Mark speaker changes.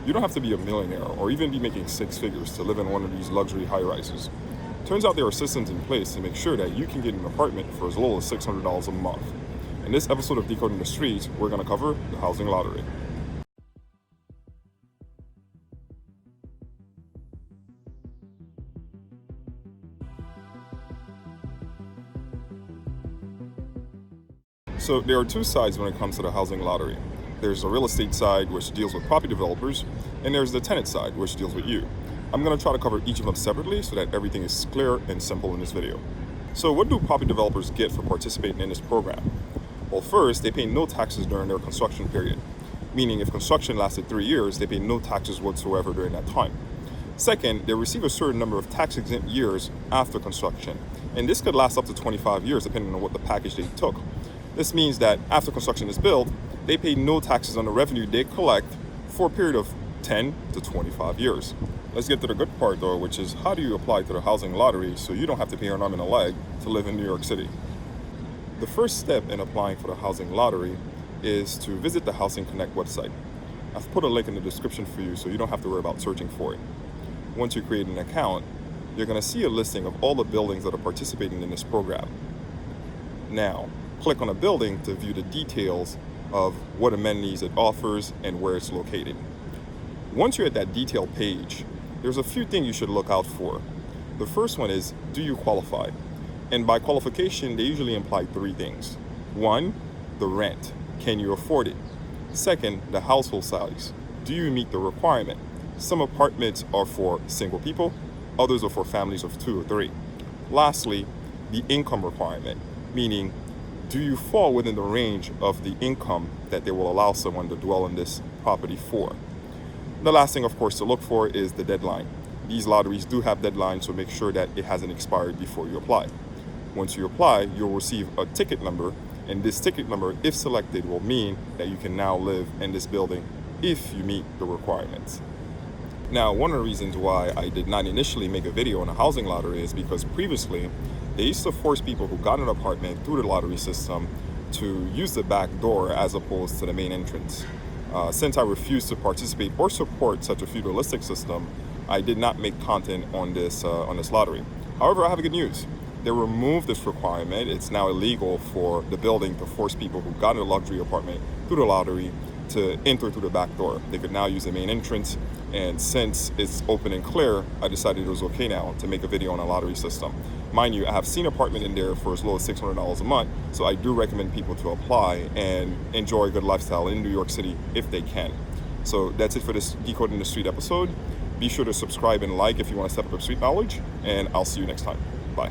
Speaker 1: You don't have to be a millionaire or even be making six figures to live in one of these luxury high-rises. Turns out there are systems in place to make sure that you can get an apartment for as little as $600 a month. In this episode of Decoding the Streets, we're going to cover the housing lottery. So there are two sides when it comes to the housing lottery. There's the real estate side, which deals with property developers, and there's the tenant side, which deals with you. I'm going to try to cover each of them separately so that everything is clear and simple in this video. So what do property developers get for participating in this program? Well, first, they pay no taxes during their construction period, meaning if construction lasted 3 years, they pay no taxes whatsoever during that time. Second, they receive a certain number of tax-exempt years after construction, and this could last up to 25 years depending on what the package they took. This means that after construction is built, they pay no taxes on the revenue they collect for a period of 10 to 25 years. Let's get to the good part though, which is how do you apply to the housing lottery so you don't have to pay an arm and a leg to live in New York City? The first step in applying for the housing lottery is to visit the Housing Connect website. I've put a link in the description for you so you don't have to worry about searching for it. Once you create an account, you're going to see a listing of all the buildings that are participating in this program. Now, click on a building to view the details of what amenities it offers and where it's located. Once you're at that detailed page, there's a few things you should look out for. The first one is, do you qualify? And by qualification, they usually imply three things. One, the rent. Can you afford it? Second, the household size. Do you meet the requirement? Some apartments are for single people, others are for families of 2 or 3. Lastly, the income requirement, meaning do you fall within the range of the income that they will allow someone to dwell in this property for? The last thing, of course, to look for is the deadline. These lotteries do have deadlines, so make sure that it hasn't expired before you apply. Once you apply, you'll receive a ticket number, and this ticket number, if selected, will mean that you can now live in this building if you meet the requirements. Now, one of the reasons why I did not initially make a video on the housing lottery is because previously, they used to force people who got an apartment through the lottery system to use the back door as opposed to the main entrance. Since I refused to participate or support such a feudalistic system, I did not make content on this lottery. However, I have good news. They removed this requirement. It's now illegal for the building to force people who got a luxury apartment through the lottery to enter through the back door. They could now use the main entrance, and since it's open and clear, I decided it was okay now to make a video on a lottery system. Mind you, I have seen an apartment in there for as low as $600 a month, so I do recommend people to apply and enjoy a good lifestyle in New York City if they can. So that's it for this Decoding the Street episode. Be sure to subscribe and like if you want to step up street knowledge, and I'll see you next time. Bye.